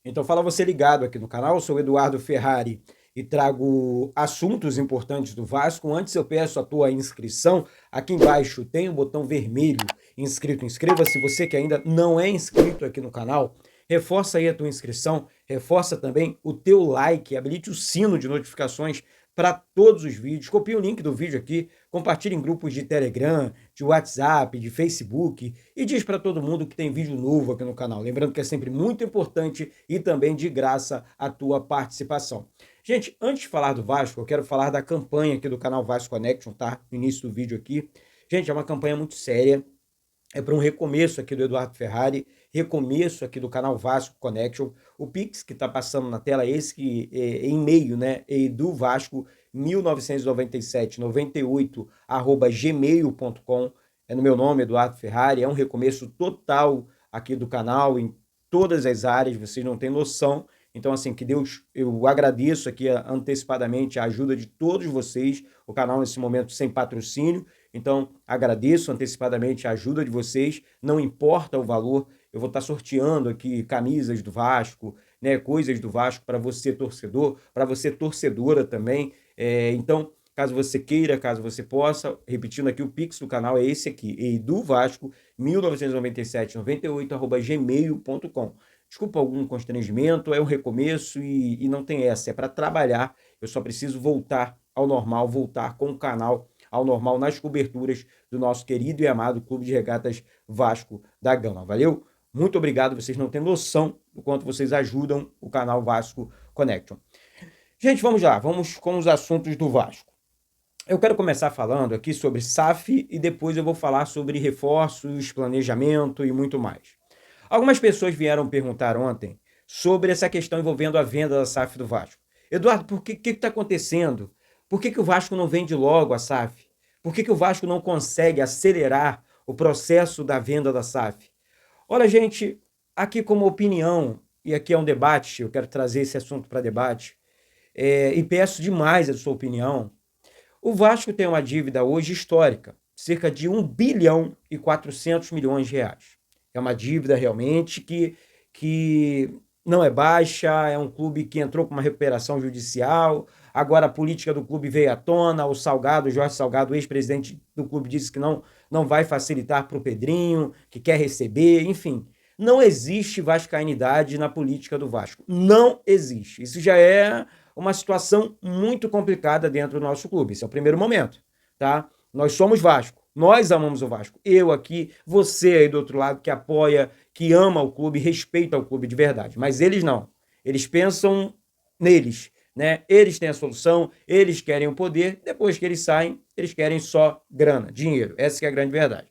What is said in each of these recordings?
Então fala você ligado aqui no canal, eu sou o Eduardo Ferrari e trago assuntos importantes do Vasco. Antes eu peço a tua inscrição, aqui embaixo tem o botão vermelho inscrito, inscreva-se. Você que ainda não é inscrito aqui no canal, reforça aí a tua inscrição, reforça também o teu like, habilite o sino de notificações para todos os vídeos, copie o link do vídeo aqui, compartilhe em grupos de Telegram, de WhatsApp, de Facebook e diz para todo mundo que tem vídeo novo aqui no canal. Lembrando que é sempre muito importante e também de graça a tua participação. Gente, antes de falar do Vasco, eu quero falar da campanha aqui do canal Vasco Connection, tá? No início do vídeo aqui. Gente, é uma campanha muito séria, é para um recomeço aqui do Eduardo Ferrari, recomeço aqui do canal Vasco Connection. O Pix que está passando na tela, esse que é e-mail, né? Edu Vasco 199798@gmail.com. É no meu nome, Eduardo Ferrari. É um recomeço total aqui do canal em todas as áreas, vocês não têm noção. Então, assim, que Deus, eu agradeço aqui antecipadamente a ajuda de todos vocês. O canal nesse momento sem patrocínio. Então, agradeço antecipadamente a ajuda de vocês, não importa o valor, eu vou estar sorteando aqui camisas do Vasco, né, coisas do Vasco para você torcedor, para você torcedora também. Então, caso você queira, caso você possa, repetindo aqui, o Pix do canal é esse aqui, eduvasco 199798@gmail.com. Desculpa algum constrangimento, é um recomeço e não tem essa, é para trabalhar, eu só preciso voltar ao normal, voltar com o canal ao normal nas coberturas do nosso querido e amado Clube de Regatas Vasco da Gama. Valeu? Muito obrigado, vocês não têm noção do quanto vocês ajudam o canal Vasco Connection. Gente, vamos lá, vamos com os assuntos do Vasco. Eu quero começar falando aqui sobre SAF e depois eu vou falar sobre reforços, planejamento e muito mais. Algumas pessoas vieram perguntar ontem sobre essa questão envolvendo a venda da SAF do Vasco. Eduardo, por que está acontecendo? Por que o Vasco não vende logo a SAF? Por que o Vasco não consegue acelerar o processo da venda da SAF? Olha, gente, aqui como opinião, e aqui é um debate, eu quero trazer esse assunto para debate, e peço demais a sua opinião. O Vasco tem uma dívida hoje histórica, cerca de 1,4 bilhão. É uma dívida realmente que não é baixa, é um clube que entrou com uma recuperação judicial, agora a política do clube veio à tona, o Salgado, Jorge Salgado, ex-presidente do clube, disse que não vai facilitar para o Pedrinho, que quer receber, enfim. Não existe vascainidade na política do Vasco. Não existe. Isso já é uma situação muito complicada dentro do nosso clube. Esse é o primeiro momento, tá? Nós somos Vasco, nós amamos o Vasco. Eu aqui, você aí do outro lado que apoia, que ama o clube, respeita o clube de verdade. Mas eles não. Eles pensam neles, né? Eles têm a solução, eles querem o poder, depois que eles saem, eles querem só grana, dinheiro. Essa que é a grande verdade.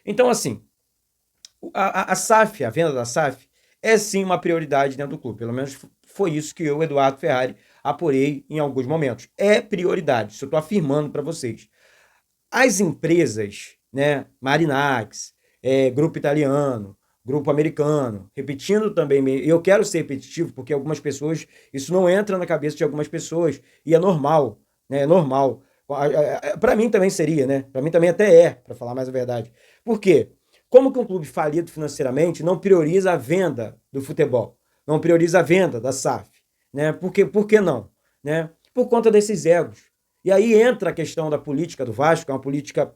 Então, assim, a SAF, a venda da SAF, é sim uma prioridade dentro do clube. Pelo menos foi isso que eu, Eduardo Ferrari, apurei em alguns momentos. É prioridade, isso eu estou afirmando para vocês. As empresas, né, Marinax, Grupo Italiano, Grupo Americano, repetindo também, eu quero ser repetitivo porque algumas pessoas, isso não entra na cabeça de algumas pessoas e é normal, né, é normal. Para mim também seria, né? Para mim também até para falar mais a verdade. Por quê? Como que um clube falido financeiramente não prioriza a venda do futebol? Não prioriza a venda da SAF? Né? Por que não? Né? Por conta desses egos. E aí entra a questão da política do Vasco, é uma política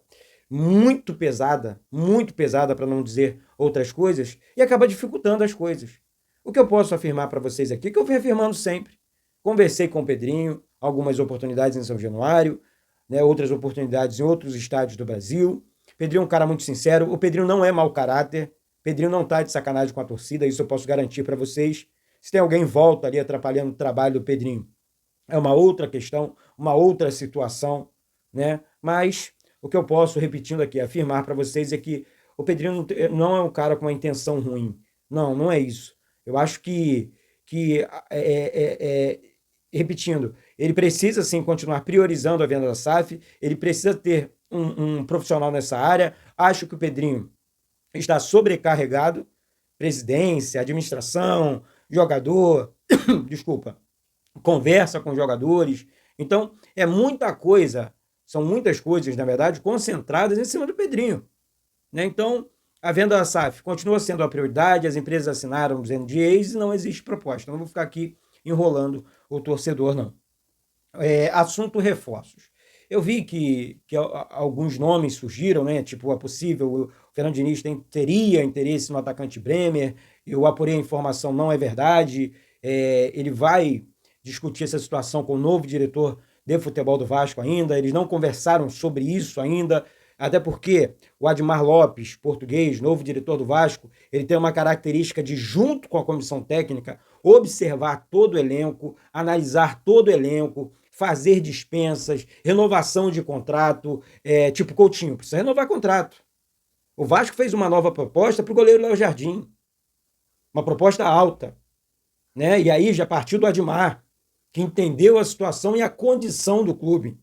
muito pesada para não dizer outras coisas, e acaba dificultando as coisas. O que eu posso afirmar para vocês aqui, que eu venho afirmando sempre. Conversei com o Pedrinho, algumas oportunidades em São Januário, né, outras oportunidades em outros estádios do Brasil. Pedrinho é um cara muito sincero, o Pedrinho não é mau caráter, Pedrinho não tá de sacanagem com a torcida, isso eu posso garantir para vocês. Se tem alguém em volta ali atrapalhando o trabalho do Pedrinho, é uma outra questão, uma outra situação, né? Mas o que eu posso, repetindo aqui, afirmar para vocês é que o Pedrinho não é um cara com uma intenção ruim. Não, não é isso. Eu acho que repetindo, ele precisa sim continuar priorizando a venda da SAF, ele precisa ter um profissional nessa área. Acho que o Pedrinho está sobrecarregado, presidência, administração, jogador, desculpa, conversa com jogadores. Então, é muita coisa, são muitas coisas, na verdade, concentradas em cima do Pedrinho. Né? Então, A venda da SAF continua sendo a prioridade, as empresas assinaram os NDAs e não existe proposta. Não vou ficar aqui enrolando o torcedor, não. Assunto reforços. Eu vi que alguns nomes surgiram, né? Tipo, é possível, o Fernando Diniz teria interesse no atacante Bremer, eu apurei a informação, não é verdade. Ele vai discutir essa situação com o novo diretor de futebol do Vasco ainda, eles não conversaram sobre isso ainda, até porque o Admar Lopes, português, novo diretor do Vasco, ele tem uma característica de, junto com a comissão técnica, observar todo o elenco, analisar todo o elenco, fazer dispensas, renovação de contrato, tipo Coutinho, precisa renovar contrato. O Vasco fez uma nova proposta para o goleiro Léo Jardim, uma proposta alta, né? E aí já partiu do Admar, que entendeu a situação e a condição do clube,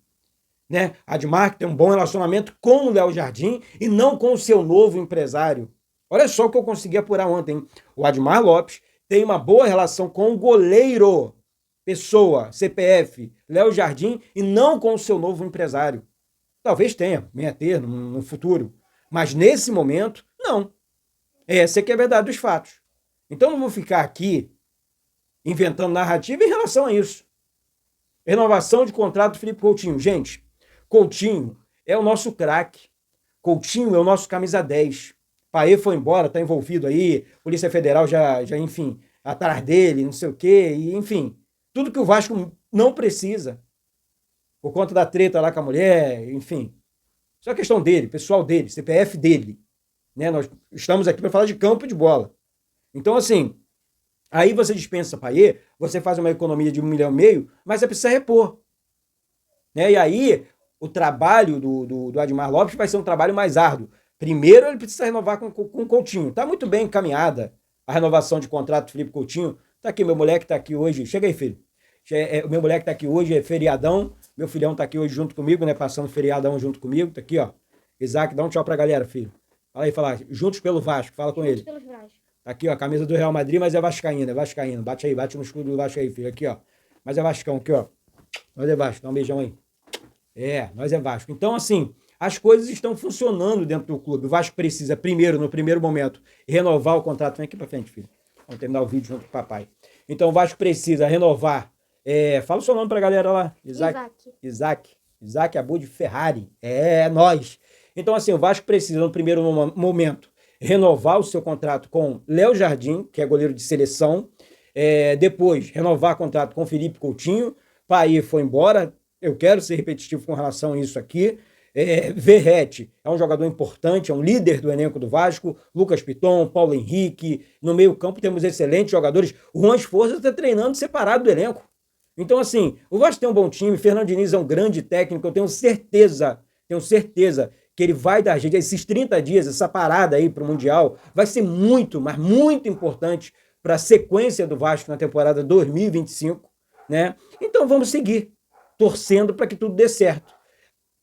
né? Admar que tem um bom relacionamento com o Léo Jardim e não com o seu novo empresário. Olha só o que eu consegui apurar ontem, hein? O Admar Lopes tem uma boa relação com o goleiro, pessoa, CPF, Léo Jardim, e não com o seu novo empresário. Talvez tenha, venha a ter no futuro. Mas nesse momento, não. Essa é que é a verdade dos fatos. Então não vou ficar aqui inventando narrativa em relação a isso. Renovação de contrato do Felipe Coutinho. Gente, Coutinho é o nosso craque. Coutinho é o nosso camisa 10. Paê foi embora, está envolvido aí, Polícia Federal já, enfim, atrás dele, não sei o quê, e, enfim, tudo que o Vasco não precisa, por conta da treta lá com a mulher, enfim. Isso é questão dele, pessoal dele, CPF dele. Né? Nós estamos aqui para falar de campo e de bola. Então, assim, aí você dispensa Paê, você faz uma economia de 1,5 milhão, mas você precisa repor. Né? E aí, o trabalho do Admar Lopes vai ser um trabalho mais árduo. Primeiro, ele precisa renovar com o Coutinho. Está muito bem encaminhada a renovação de contrato do Felipe Coutinho. Está aqui, meu moleque está aqui hoje. Chega aí, filho. O meu moleque está aqui hoje, é feriadão. Meu filhão está aqui hoje junto comigo, né? Passando feriadão junto comigo. Está aqui, ó. Isaac, dá um tchau pra galera, filho. Fala aí, fala. Juntos pelo Vasco, fala com ele. Tá aqui, ó, a camisa do Real Madrid, mas é vascaíno, é vascaíno. Bate aí, bate no escudo do Vasco aí, filho. Aqui, ó. Mas é Vascão, aqui, ó. Nós é Vasco, dá um beijão aí. Nós é Vasco. Então, assim, as coisas estão funcionando dentro do clube. O Vasco precisa, primeiro, no primeiro momento, renovar o contrato. Vem aqui pra frente, filho. Vamos terminar o vídeo junto com o papai. Então, o Vasco precisa renovar. Fala o seu nome pra galera lá. Isaac Abud Ferrari. Nós. Então, assim, o Vasco precisa, no primeiro momento, renovar o seu contrato com Léo Jardim, que é goleiro de seleção. Depois, renovar o contrato com Felipe Coutinho. Paê foi embora. Eu quero ser repetitivo com relação a isso aqui. Verrete é um jogador importante, é um líder do elenco do Vasco. Lucas Piton, Paulo Henrique. No meio campo temos excelentes jogadores. O Juan Esforza está treinando separado do elenco. Então, assim, o Vasco tem um bom time. Fernando Diniz é um grande técnico. Eu tenho certeza que ele vai dar jeito. Esses 30 dias, essa parada aí para o Mundial, vai ser muito, mas muito importante para a sequência do Vasco na temporada 2025, né? Então, vamos seguir torcendo para que tudo dê certo.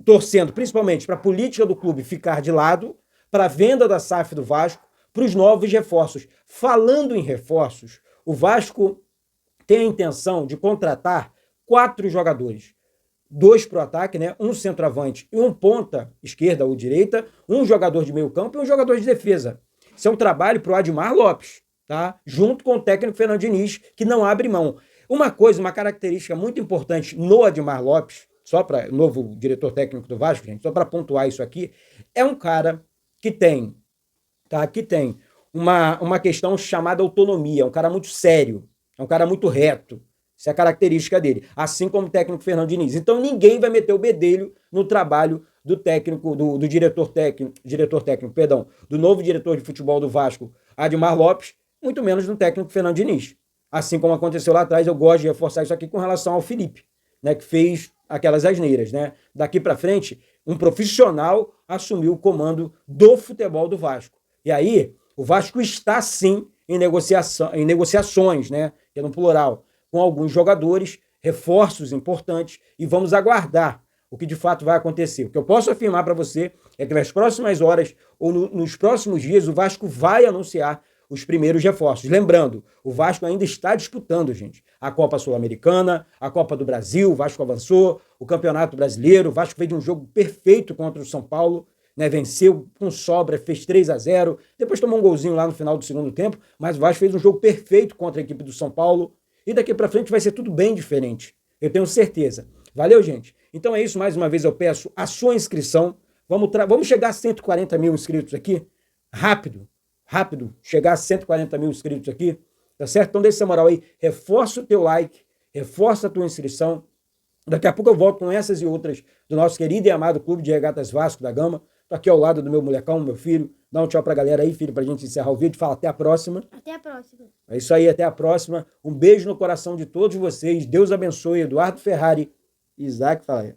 Torcendo principalmente para a política do clube ficar de lado, para a venda da SAF do Vasco, para os novos reforços. Falando em reforços, o Vasco tem a intenção de contratar 4 jogadores. 2 para o ataque, né? Um centroavante e um ponta, esquerda ou direita, um jogador de meio campo e um jogador de defesa. Isso é um trabalho para o Admar Lopes, tá? Junto com o técnico Fernando Diniz, que não abre mão. Uma característica muito importante no Admar Lopes, só para o novo diretor técnico do Vasco, gente, só para pontuar isso aqui, é um cara que tem uma questão chamada autonomia, é um cara muito sério, é um cara muito reto. Isso é a característica dele, assim como o técnico Fernando Diniz. Então ninguém vai meter o bedelho no trabalho do técnico, do diretor técnico, do novo diretor de futebol do Vasco, Admar Lopes, muito menos no técnico Fernando Diniz. Assim como aconteceu lá atrás, eu gosto de reforçar isso aqui com relação ao Felipe, né, que fez aquelas asneiras, né? Daqui para frente, um profissional assumiu o comando do futebol do Vasco. E aí, o Vasco está sim em negociações, né, que é no plural, com alguns jogadores, reforços importantes, e vamos aguardar o que de fato vai acontecer. O que eu posso afirmar para você é que nas próximas horas ou nos próximos dias o Vasco vai anunciar os primeiros reforços. Lembrando, o Vasco ainda está disputando, gente, a Copa Sul-Americana, a Copa do Brasil, o Vasco avançou, o Campeonato Brasileiro, o Vasco fez um jogo perfeito contra o São Paulo, né? Venceu com sobra, fez 3-0, depois tomou um golzinho lá no final do segundo tempo, mas o Vasco fez um jogo perfeito contra a equipe do São Paulo, e daqui para frente vai ser tudo bem diferente, eu tenho certeza. Valeu, gente? Então é isso, mais uma vez eu peço a sua inscrição, vamos chegar a 140 mil inscritos aqui, rápido, chegar a 140 mil inscritos aqui, tá certo? Então deixa essa moral aí, reforça o teu like, reforça a tua inscrição. Daqui a pouco eu volto com essas e outras do nosso querido e amado Clube de Regatas Vasco da Gama. Tô aqui ao lado do meu molecão, meu filho. Dá um tchau pra galera aí, filho, pra gente encerrar o vídeo. Fala até a próxima. Até a próxima. É isso aí, até a próxima. Um beijo no coração de todos vocês. Deus abençoe. Eduardo Ferrari, Isaac, fala aí.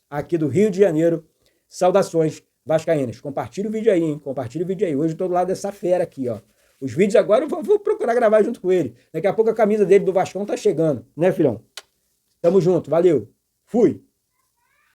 Aqui do Rio de Janeiro. Saudações vascaínas. Compartilha o vídeo aí, hein? Compartilha o vídeo aí. Hoje eu tô do lado dessa fera aqui, ó. Os vídeos agora eu vou procurar gravar junto com ele. Daqui a pouco a camisa dele do Vascão tá chegando, né, filhão? Tamo junto, valeu. Fui.